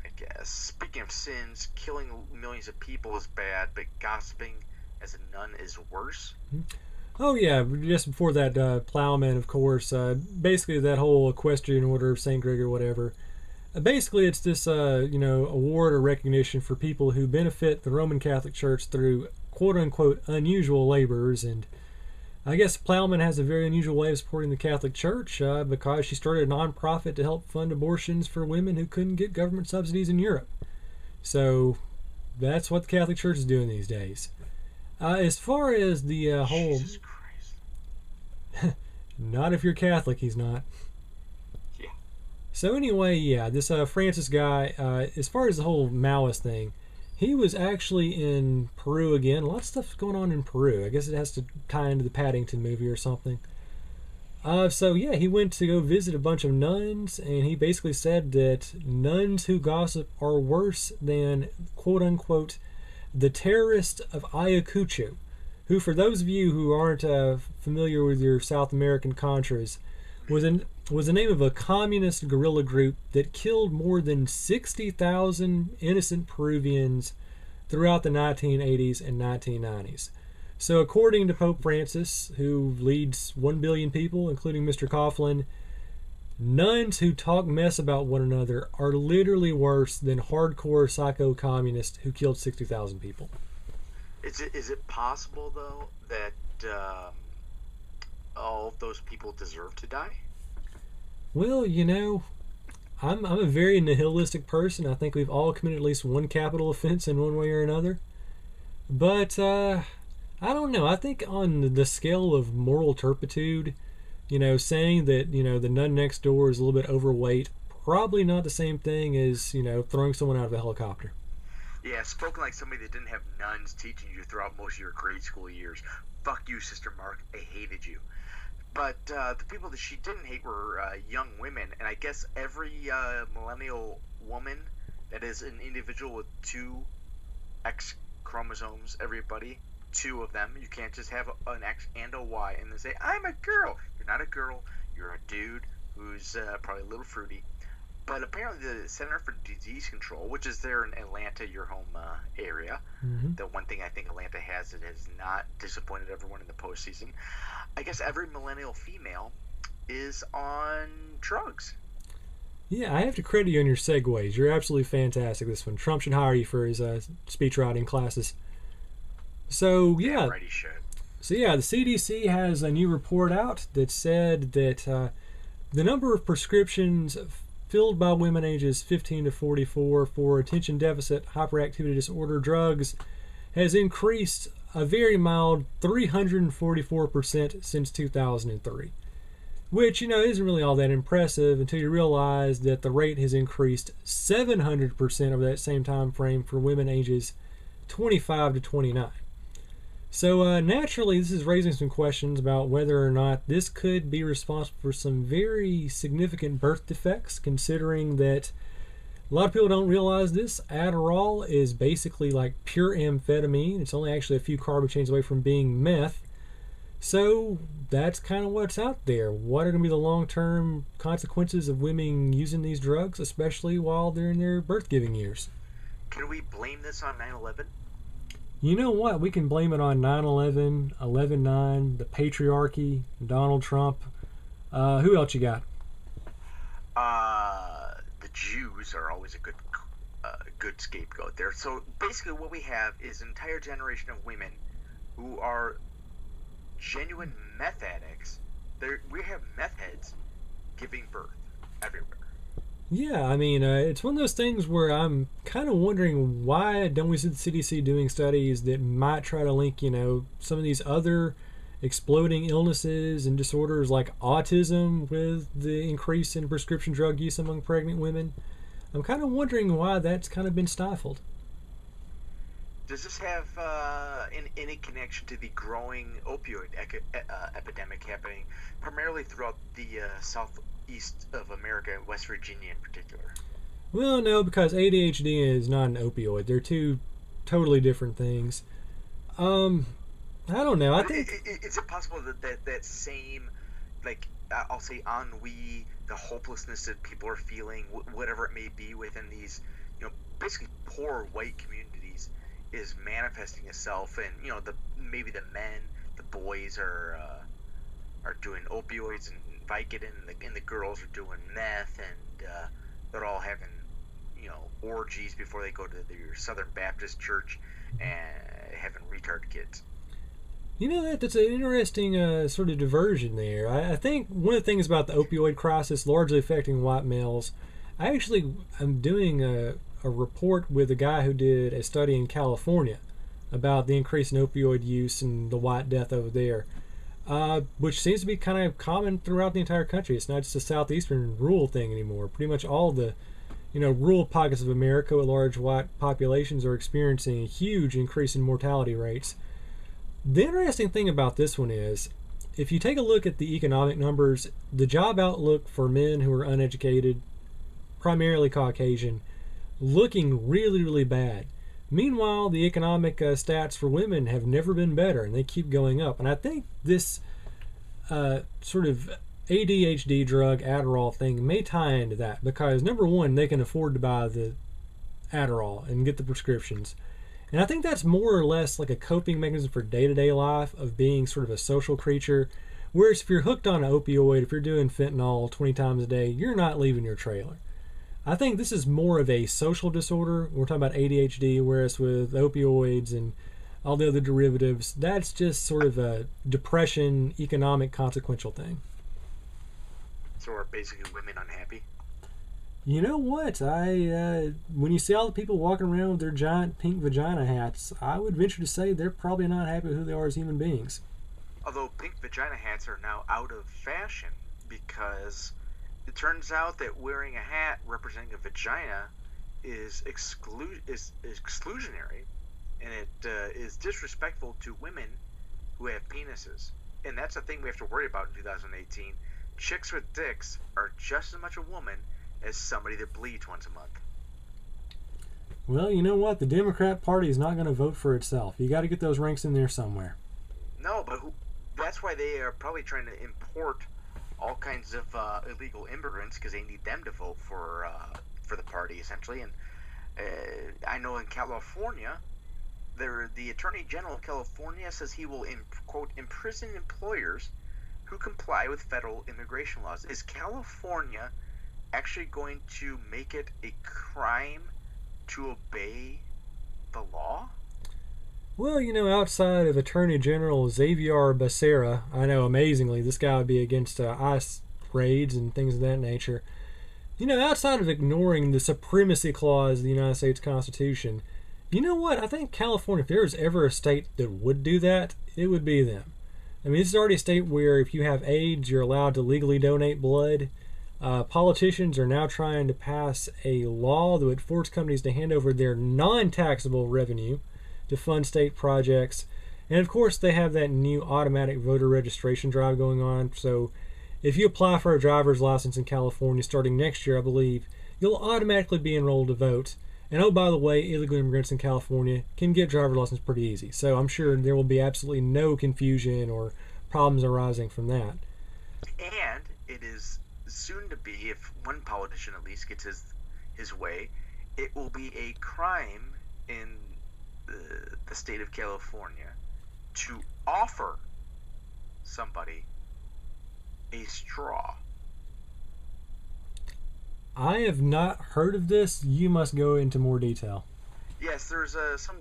[SPEAKER 1] I guess. Speaking of sins, killing millions of people is bad, but gossiping as a nun is worse.
[SPEAKER 2] Oh yeah, just before that, Plowman, of course, basically that whole equestrian order of St. Gregory, whatever. Basically, it's this, award or recognition for people who benefit the Roman Catholic Church through quote-unquote unusual labors, and I guess Plowman has a very unusual way of supporting the Catholic Church because she started a non-profit to help fund abortions for women who couldn't get government subsidies in Europe. So that's what the Catholic Church is doing these days. As far as the whole...
[SPEAKER 1] Jesus Christ.
[SPEAKER 2] Not if you're Catholic, he's not.
[SPEAKER 1] Yeah.
[SPEAKER 2] So anyway, yeah, this Francis guy, as far as the whole Maoist thing, he was actually in Peru again. A lot of stuff going on in Peru. I guess it has to tie into the Paddington movie or something. So yeah, he went to go visit a bunch of nuns, and he basically said that nuns who gossip are worse than quote unquote the terrorists of Ayacucho, who, for those of you who aren't familiar with your South American Contras, was the name of a communist guerrilla group that killed more than 60,000 innocent Peruvians throughout the 1980s and 1990s. So, according to Pope Francis, who leads 1 billion people, including Mr. Coughlin, nuns who talk mess about one another are literally worse than hardcore psycho communists who killed 60,000 people.
[SPEAKER 1] Is it possible, though, that all of those people deserve to die?
[SPEAKER 2] Well, I'm a very nihilistic person. I think we've all committed at least one capital offense in one way or another. But I don't know. I think on the scale of moral turpitude, saying that, the nun next door is a little bit overweight, probably not the same thing as, throwing someone out of a helicopter.
[SPEAKER 1] Yeah, spoken like somebody that didn't have nuns teaching you throughout most of your grade school years. Fuck you, Sister Mark. I hated you. But the people that she didn't hate were young women, and I guess every millennial woman that is an individual with 2 X chromosomes, everybody, 2 of them. You can't just have an X and a Y and then say, I'm a girl. You're not a girl. You're a dude who's probably a little fruity. But apparently the Center for Disease Control, which is there in Atlanta, your home area, the one thing I think Atlanta has that has not disappointed everyone in the postseason, I guess every millennial female is on drugs.
[SPEAKER 2] Yeah, I have to credit you on your segues. You're absolutely fantastic this one. Trump should hire you for his speech writing classes. So, yeah.
[SPEAKER 1] Right, he should.
[SPEAKER 2] So, yeah, the CDC has a new report out that said that the number of prescriptions filled by women ages 15 to 44 for attention deficit hyperactivity disorder drugs has increased a very mild 344% since 2003. Which, isn't really all that impressive until you realize that the rate has increased 700% over that same time frame for women ages 25 to 29. So naturally, this is raising some questions about whether or not this could be responsible for some very significant birth defects, considering that a lot of people don't realize this. Adderall is basically like pure amphetamine. It's only actually a few carbon chains away from being meth. So that's kind of what's out there. What are going to be the long-term consequences of women using these drugs, especially while they're in their birth-giving years?
[SPEAKER 1] Can we blame this on 9/11?
[SPEAKER 2] You know what? We can blame it on 9/11, 11/9, the patriarchy, Donald Trump. Who else you got?
[SPEAKER 1] The Jews are always a good scapegoat there. So basically what we have is an entire generation of women who are genuine meth addicts. We have meth heads giving birth everywhere.
[SPEAKER 2] Yeah, I mean, it's one of those things where I'm kind of wondering, why don't we see the CDC doing studies that might try to link, some of these other exploding illnesses and disorders like autism with the increase in prescription drug use among pregnant women? I'm kind of wondering why that's kind of been stifled.
[SPEAKER 1] Does this have any connection to the growing opioid epidemic happening primarily throughout the southeast of America, West Virginia in particular?
[SPEAKER 2] Well, no, because ADHD is not an opioid. They're 2 totally different things. I don't know. I think
[SPEAKER 1] is it possible that same, like, I'll say ennui, the hopelessness that people are feeling, whatever it may be within these, basically poor white communities, is manifesting itself, and maybe the men, the boys are doing opioids and Vicodin, and the girls are doing meth, and they're all having orgies before they go to their Southern Baptist church and having retard kids.
[SPEAKER 2] That's an interesting sort of diversion there. I think one of the things about the opioid crisis largely affecting white males, I'm doing a report with a guy who did a study in California about the increase in opioid use and the white death over there, which seems to be kind of common throughout the entire country. It's not just a southeastern rural thing anymore. Pretty much all the rural pockets of America with large white populations are experiencing a huge increase in mortality rates. The interesting thing about this one is if you take a look at the economic numbers, the job outlook for men who are uneducated, primarily Caucasian, looking really, really bad. Meanwhile, the economic stats for women have never been better, and they keep going up. And I think this sort of ADHD drug Adderall thing may tie into that because, number one, they can afford to buy the Adderall and get the prescriptions. And I think that's more or less like a coping mechanism for day-to-day life of being sort of a social creature. Whereas if you're hooked on an opioid, if you're doing fentanyl 20 times a day, you're not leaving your trailer. I think this is more of a social disorder. We're talking about ADHD, whereas with opioids and all the other derivatives, that's just sort of a depression, economic, consequential thing.
[SPEAKER 1] So are basically women unhappy?
[SPEAKER 2] You know what? When you see all the people walking around with their giant pink vagina hats, I would venture to say they're probably not happy with who they are as human beings.
[SPEAKER 1] Although pink vagina hats are now out of fashion because it turns out that wearing a hat representing a vagina is exclusionary, and it is disrespectful to women who have penises. And that's a thing we have to worry about in 2018. Chicks with dicks are just as much a woman as somebody that bleeds once a month.
[SPEAKER 2] Well, you know what? The Democrat Party is not going to vote for itself. You got to get those ranks in there somewhere.
[SPEAKER 1] No, but that's why they are probably trying to import all kinds of illegal immigrants because they need them to vote for the party, essentially. And I know in California, the Attorney General of California says he will, quote, imprison employers who comply with federal immigration laws. Is California actually going to make it a crime to obey the law?
[SPEAKER 2] Well, you know, outside of Attorney General Xavier Becerra, I know amazingly this guy would be against ICE raids and things of that nature. You know, outside of ignoring the supremacy clause of the United States Constitution, you know what? I think California, if there was ever a state that would do that, it would be them. I mean, this is already a state where if you have AIDS, you're allowed to legally donate blood. Politicians are now trying to pass a law that would force companies to hand over their non-taxable revenue to fund state projects. And of course, they have that new automatic voter registration drive going on. So if you apply for a driver's license in California starting next year, I believe, you'll automatically be enrolled to vote. And oh, by the way, illegal immigrants in California can get driver's license pretty easy. So I'm sure there will be absolutely no confusion or problems arising from that.
[SPEAKER 1] And it is soon to be, if one politician at least gets his way, it will be a crime in the state of California to offer somebody a straw.
[SPEAKER 2] I have not heard of this. You must go into more detail.
[SPEAKER 1] Yes, there's some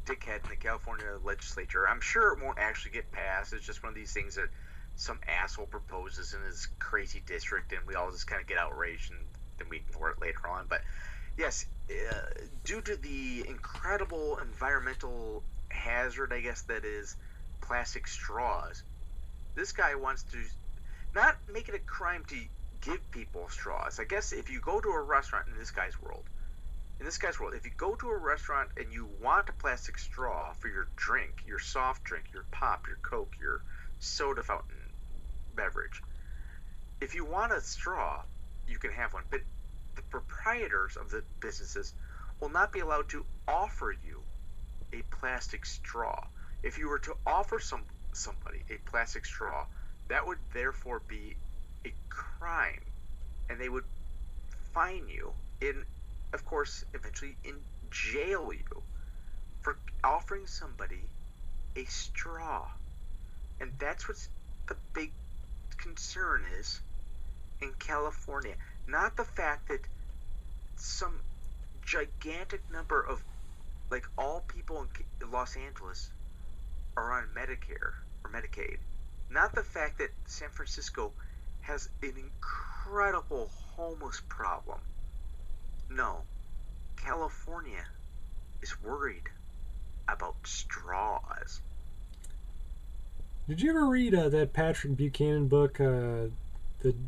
[SPEAKER 1] dickhead in the California legislature. I'm sure it won't actually get passed. It's just one of these things that some asshole proposes in his crazy district, and we all just kind of get outraged, and then we ignore it later on. But yes, due to the incredible environmental hazard, I guess, that is plastic straws, this guy wants to not make it a crime to give people straws. I guess if you go to a restaurant in this guy's world, if you go to a restaurant and you want a plastic straw for your drink, your soft drink, your pop, your Coke, your soda fountain beverage, if you want a straw, you can have one. But the proprietors of the businesses will not be allowed to offer you a plastic straw. If you were to offer somebody a plastic straw, that would therefore be a crime, and they would fine you and, of course, eventually in jail you for offering somebody a straw. And that's what the big concern is in California. Not the fact that some gigantic number of, like, all people in Los Angeles are on Medicare or Medicaid. Not the fact that San Francisco has an incredible homeless problem. No, California is worried about straws.
[SPEAKER 2] Did you ever read that Patrick Buchanan book, The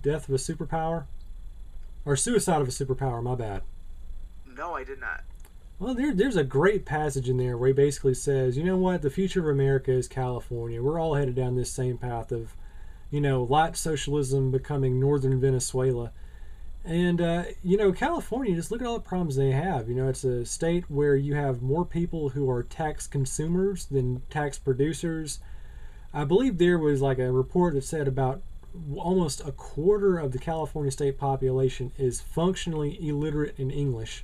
[SPEAKER 2] Death of a Superpower? Or Suicide of a Superpower, my bad.
[SPEAKER 1] No, I did not.
[SPEAKER 2] Well, there's a great passage in there where he basically says, you know what, the future of America is California. We're all headed down this same path of light socialism becoming northern Venezuela. And, California, just look at all the problems they have. It's a state where you have more people who are tax consumers than tax producers. I believe there was like a report that said about almost a quarter of the California state population is functionally illiterate in English.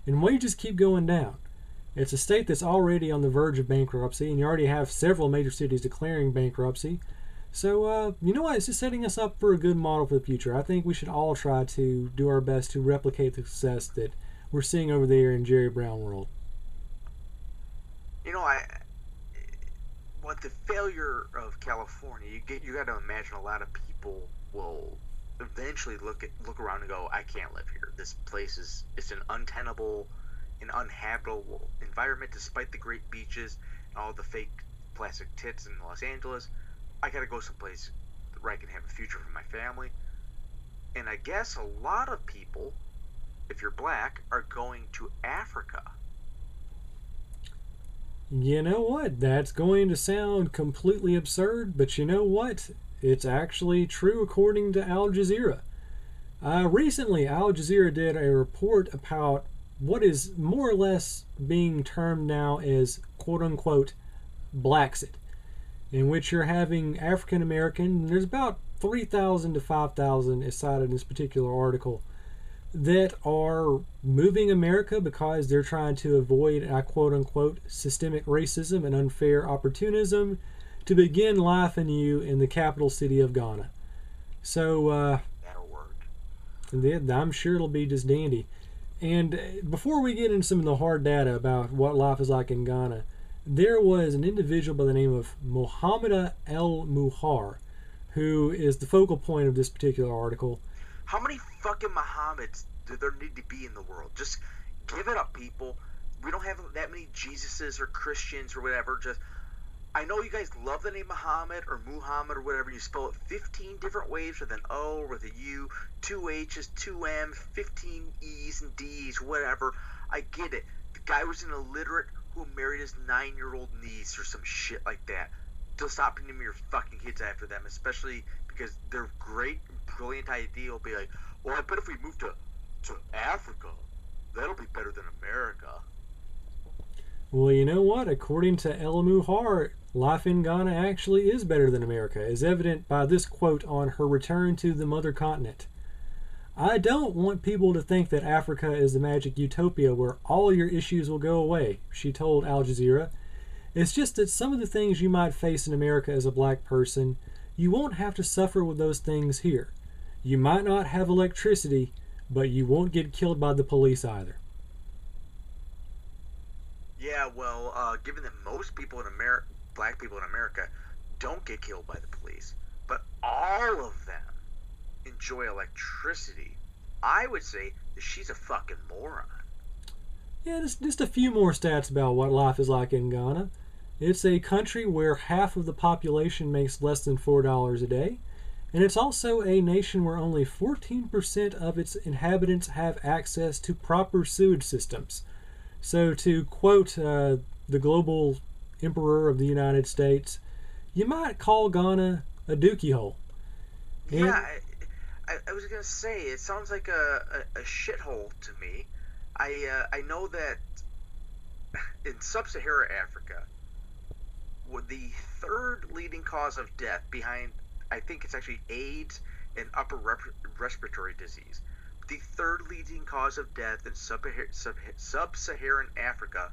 [SPEAKER 2] And wages keep going down. It's a state that's already on the verge of bankruptcy, and you already have several major cities declaring bankruptcy. So, you know what? It's just setting us up for a good model for the future. I think we should all try to do our best to replicate the success that we're seeing over there in Jerry Brown world.
[SPEAKER 1] You know, what the failure of California, you got to imagine a lot of people will eventually look around and go, I can't live here. This place it's an untenable, an uninhabitable environment, despite the great beaches and all the fake plastic tits in Los Angeles. I gotta go someplace where I can have a future for my family. And I guess a lot of people, if you're black, are going to Africa.
[SPEAKER 2] You know what? That's going to sound completely absurd, but you know what? It's actually true according to Al Jazeera. Recently, Al Jazeera did a report about what is more or less being termed now as quote-unquote Blaxit, in which you're having African American, there's about 3,000 to 5,000 is cited in this particular article, that are moving America because they're trying to avoid, I quote unquote, systemic racism and unfair opportunism to begin life anew in the capital city of Ghana. So,
[SPEAKER 1] That'll work.
[SPEAKER 2] I'm sure it'll be just dandy. And before we get into some of the hard data about what life is like in Ghana, there was an individual by the name of Mohammed El Muhar, who is the focal point of this particular article.
[SPEAKER 1] How many fucking Muhammads do there need to be in the world? Just give it up, people. We don't have that many Jesuses or Christians or whatever. Just, I know you guys love the name Muhammad or Muhammad or whatever. You spell it 15 different ways with an O, with a U, 2 H's, 2 M's, 15 E's and D's, whatever. I get it. The guy was an illiterate who married his 9-year-old niece or some shit like that. Don't stop naming your fucking kids after them, especially because their great, brilliant idea will be like, well, I bet if we move to Africa, that'll be better than America.
[SPEAKER 2] Well, you know what? According to El Muhar, life in Ghana actually is better than America, as evident by this quote on her return to the mother continent. I don't want people to think that Africa is the magic utopia where all your issues will go away, she told Al Jazeera. It's just that some of the things you might face in America as a black person, you won't have to suffer with those things here. You might not have electricity, but you won't get killed by the police either.
[SPEAKER 1] Yeah, well, given that most people in America, black people in America, don't get killed by the police, but all of them enjoy electricity, I would say that she's a fucking moron.
[SPEAKER 2] Yeah, just a few more stats about what life is like in Ghana. It's a country where half of the population makes less than $4 a day, and it's also a nation where only 14% of its inhabitants have access to proper sewage systems. So to quote the global emperor of the United States, you might call Ghana a dookie hole. And
[SPEAKER 1] Yeah, I was gonna say it sounds like a shithole to me. I know that in sub-Saharan Africa, the third leading cause of death behind, I think it's actually AIDS and upper respiratory disease. The third leading cause of death in sub-Saharan Africa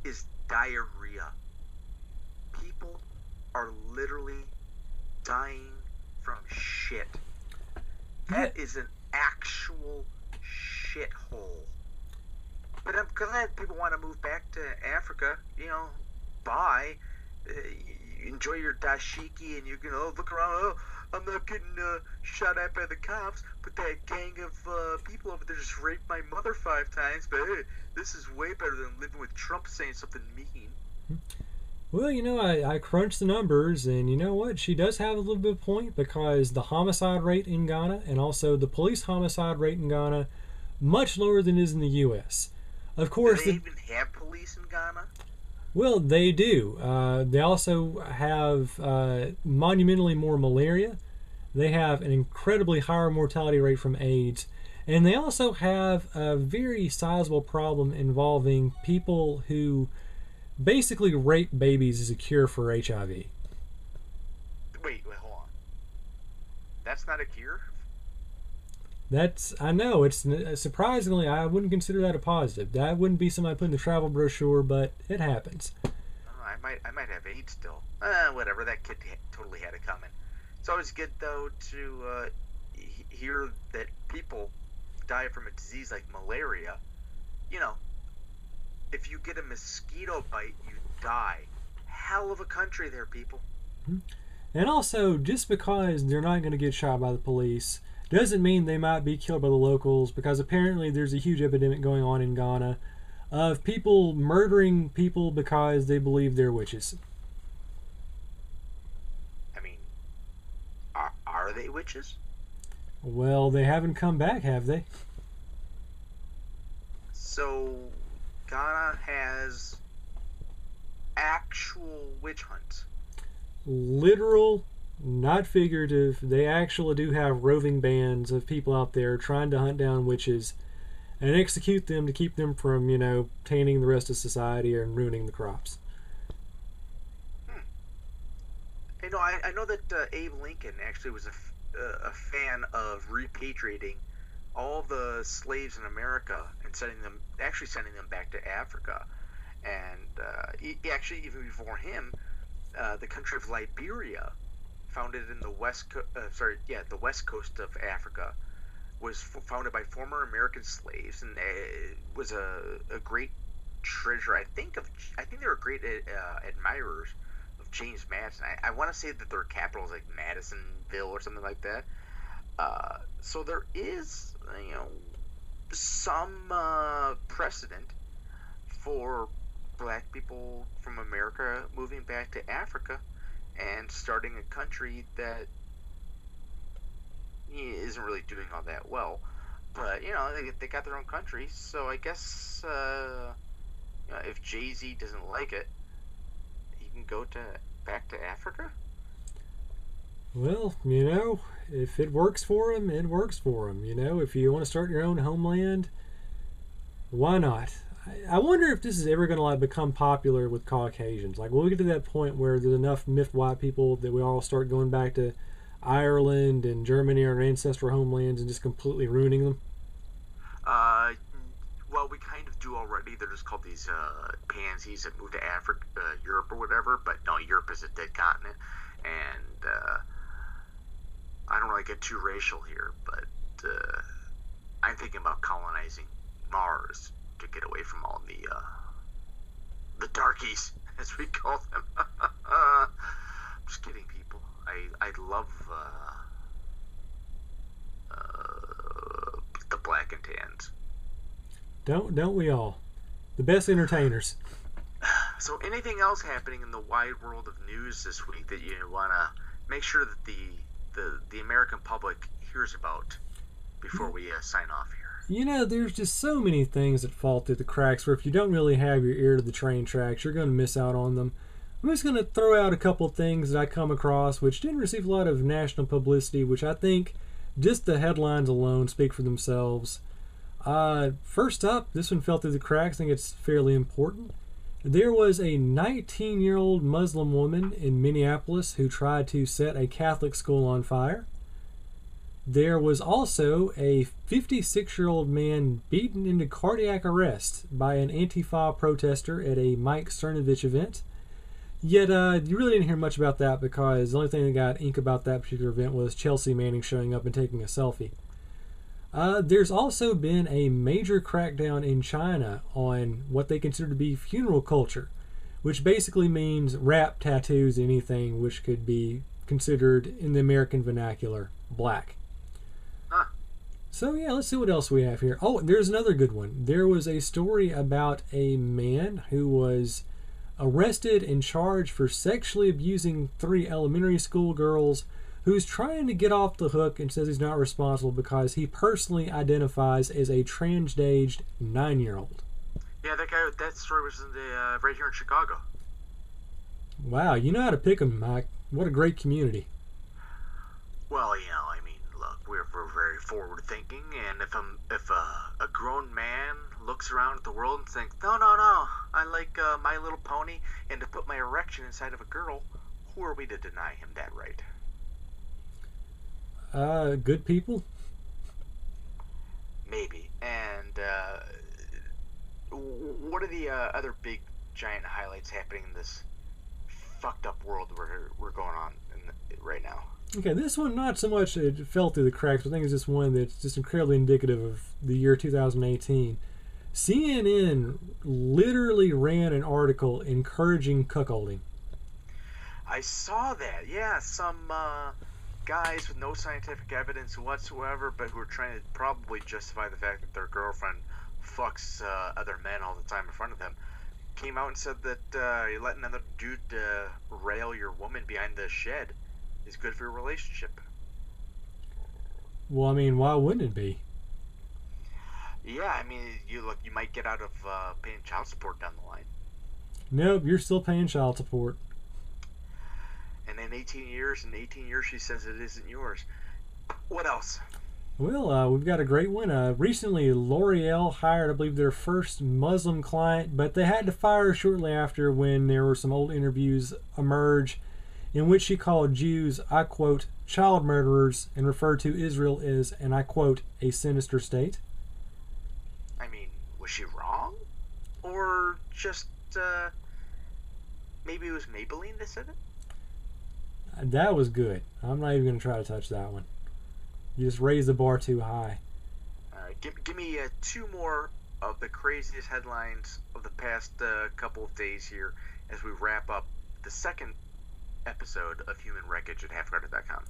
[SPEAKER 1] is diarrhea. People are literally dying from shit. That is an actual shithole. But I'm glad people want to move back to Africa. Bye. Enjoy your dashiki, and you can look around. Oh, I'm not getting shot at by the cops, but that gang of people over there just raped my mother 5 times. But hey, this is way better than living with Trump saying something mean.
[SPEAKER 2] Well, I crunched the numbers, and you know what? She does have a little bit of point, because the homicide rate in Ghana and also the police homicide rate in Ghana much lower than it is in the U.S. Of
[SPEAKER 1] Do
[SPEAKER 2] course,
[SPEAKER 1] they even have police in Ghana?
[SPEAKER 2] Well, they do. They also have monumentally more malaria. They have an incredibly higher mortality rate from AIDS. And they also have a very sizable problem involving people who basically rape babies as a cure for HIV.
[SPEAKER 1] Wait, hold on. That's not a cure.
[SPEAKER 2] I know, it's surprisingly, I wouldn't consider that a positive. That wouldn't be something I put in the travel brochure, but it happens.
[SPEAKER 1] I might have AIDS still. Whatever. That kid totally had it coming. It's always good though to hear that people die from a disease like malaria. You know, if you get a mosquito bite, you die. Hell of a country there, people.
[SPEAKER 2] And also, just because they're not going to get shot by the police doesn't mean they might be killed by the locals, because apparently there's a huge epidemic going on in Ghana of people murdering people because they believe they're witches.
[SPEAKER 1] I mean, are they witches?
[SPEAKER 2] Well, they haven't come back, have they?
[SPEAKER 1] So, Ghana has actual witch hunts.
[SPEAKER 2] Literal, not figurative. They actually do have roving bands of people out there trying to hunt down witches and execute them to keep them from, tainting the rest of society and ruining the crops.
[SPEAKER 1] I know that Abe Lincoln actually was a fan of repatriating all the slaves in America and sending them back to Africa. And he actually, even before him, the country of Liberia, founded in the the west coast of Africa, was founded by former American slaves, and it was a great treasure. I think they were great admirers of James Madison. I want to say that their capital is like Madisonville or something like that. So there is, some precedent for black people from America moving back to Africa and starting a country that isn't really doing all that well. But they got their own country, so I guess if Jay-Z doesn't like it, he can go back to Africa.
[SPEAKER 2] Well, if it works for him, it works for him. If you want to start your own homeland, why not? I wonder if this is ever going to become popular with Caucasians. Will we get to that point where there's enough miffed white people that we all start going back to Ireland and Germany, our ancestral homelands, and just completely ruining them?
[SPEAKER 1] Well, we kind of do already. They're just called these pansies that move to Africa, Europe, or whatever. But no, Europe is a dead continent, and I don't really get too racial here, but I'm thinking about colonizing Mars to get away from all the darkies, as we call them. I'm just kidding, people. I love the black and tans.
[SPEAKER 2] Don't we all? The best entertainers.
[SPEAKER 1] So, anything else happening in the wide world of news this week that you want to make sure that the American public hears about before we sign off here?
[SPEAKER 2] There's just so many things that fall through the cracks where if you don't really have your ear to the train tracks, you're going to miss out on them. I'm just going to throw out a couple things that I come across which didn't receive a lot of national publicity, which I think just the headlines alone speak for themselves. First up, this one fell through the cracks. I think it's fairly important. There was a 19-year-old Muslim woman in Minneapolis who tried to set a Catholic school on fire. There was also a 56-year-old man beaten into cardiac arrest by an Antifa protester at a Mike Cernovich event. Yet, you really didn't hear much about that because the only thing that got ink about that particular event was Chelsea Manning showing up and taking a selfie. There's also been a major crackdown in China on what they consider to be funeral culture, which basically means wrap tattoos, anything which could be considered, in the American vernacular, black. So yeah, let's see what else we have here. Oh, there's another good one. There was a story about a man who was arrested and charged for sexually abusing 3 elementary school girls, who's trying to get off the hook and says he's not responsible because he personally identifies as a transaged 9-year-old.
[SPEAKER 1] Yeah, that story was in the right here in Chicago.
[SPEAKER 2] Wow, you know how to pick 'em, Mike. What a great community.
[SPEAKER 1] Well, I mean, look, we're very forward thinking, and if a grown man looks around at the world and thinks, no, no, no, I like My Little Pony, and to put my erection inside of a girl, who are we to deny him that right?
[SPEAKER 2] Good people.
[SPEAKER 1] Maybe. And what are the other big giant highlights happening in this fucked up world we're going on right now?
[SPEAKER 2] Okay, this one not so much it fell through the cracks, but I think it's just one that's just incredibly indicative of the year 2018. CNN literally ran an article encouraging cuckolding.
[SPEAKER 1] I saw that. Yeah, some guys with no scientific evidence whatsoever, but who are trying to probably justify the fact that their girlfriend fucks other men all the time in front of them, came out and said that you letting another dude rail your woman behind the shed is good for your relationship.
[SPEAKER 2] Well, I mean, why wouldn't it be?
[SPEAKER 1] Yeah, I mean, you might get out of paying child support down the line.
[SPEAKER 2] Nope, you're still paying child support.
[SPEAKER 1] And in 18 years, she says it isn't yours. What else?
[SPEAKER 2] Well, we've got a great one. Recently, L'Oreal hired, I believe, their first Muslim client, but they had to fire her shortly after when there were some old interviews emerge in which she called Jews, I quote, child murderers, and referred to Israel as, and I quote, a sinister state.
[SPEAKER 1] I mean, was she wrong? Or just, maybe it was Maybelline that said it?
[SPEAKER 2] That was good. I'm not even going to try to touch that one. You just raised the bar too high.
[SPEAKER 1] All right, give me two more of the craziest headlines of the past couple of days here as we wrap up the second episode of Human Wreckage at halfguarded.com.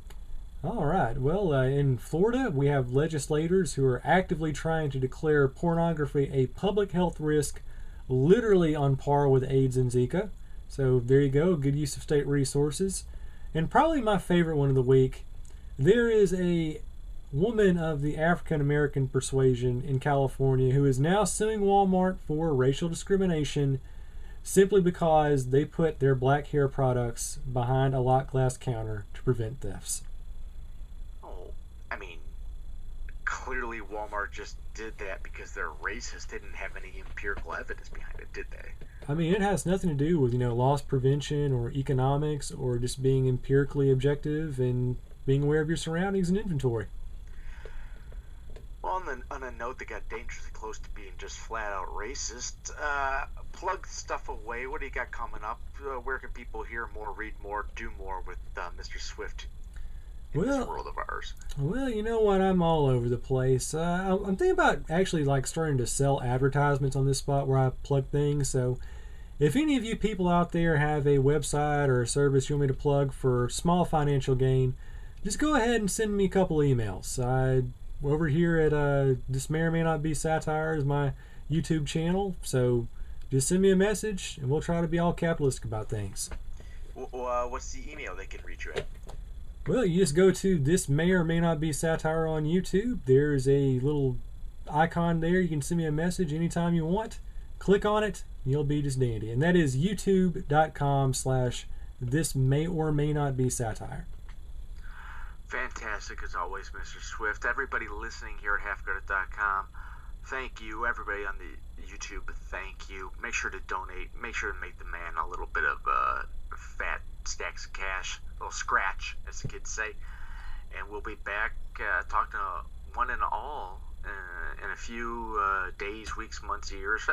[SPEAKER 2] All right. Well, in Florida, we have legislators who are actively trying to declare pornography a public health risk, literally on par with AIDS and Zika. So there you go. Good use of state resources. And probably my favorite one of the week, there is a woman of the African American persuasion in California who is now suing Walmart for racial discrimination simply because they put their black hair products behind a locked glass counter to prevent thefts.
[SPEAKER 1] Oh, I mean, clearly Walmart just did that because they're racist. They didn't have any empirical evidence behind it, did they?
[SPEAKER 2] I mean, it has nothing to do with, loss prevention or economics or just being empirically objective and being aware of your surroundings and inventory.
[SPEAKER 1] Well, on a note that got dangerously close to being just flat out racist, plug stuff away. What do you got coming up? Where can people hear more, read more, do more with Mr. Swift in this world of ours?
[SPEAKER 2] Well, you know what? I'm all over the place. I'm thinking about actually starting to sell advertisements on this spot where I plug things. So if any of you people out there have a website or a service you want me to plug for small financial gain, just go ahead and send me a couple emails. Over here at This May or May Not Be Satire is my YouTube channel, so just send me a message and we'll try to be all capitalistic about things.
[SPEAKER 1] What's the email they can reach you at?
[SPEAKER 2] Well, you just go to This May or May Not Be Satire on YouTube. There's a little icon there. You can send me a message anytime you want. Click on it, and you'll be just dandy. And that is youtube.com/This May or May Not Be Satire.
[SPEAKER 1] Fantastic as always, Mr. Swift. Everybody listening here at halfguarded.com, thank you. Everybody on the YouTube, thank you. Make sure to donate. Make sure to make the man a little bit of fat stacks of cash, a little scratch, as the kids say. And we'll be back talking to one and all in a few days, weeks, months, years,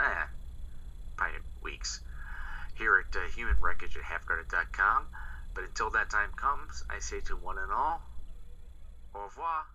[SPEAKER 1] probably weeks, here at Human Wreckage at halfguarded.com. But until that time comes, I say to one and all, au revoir.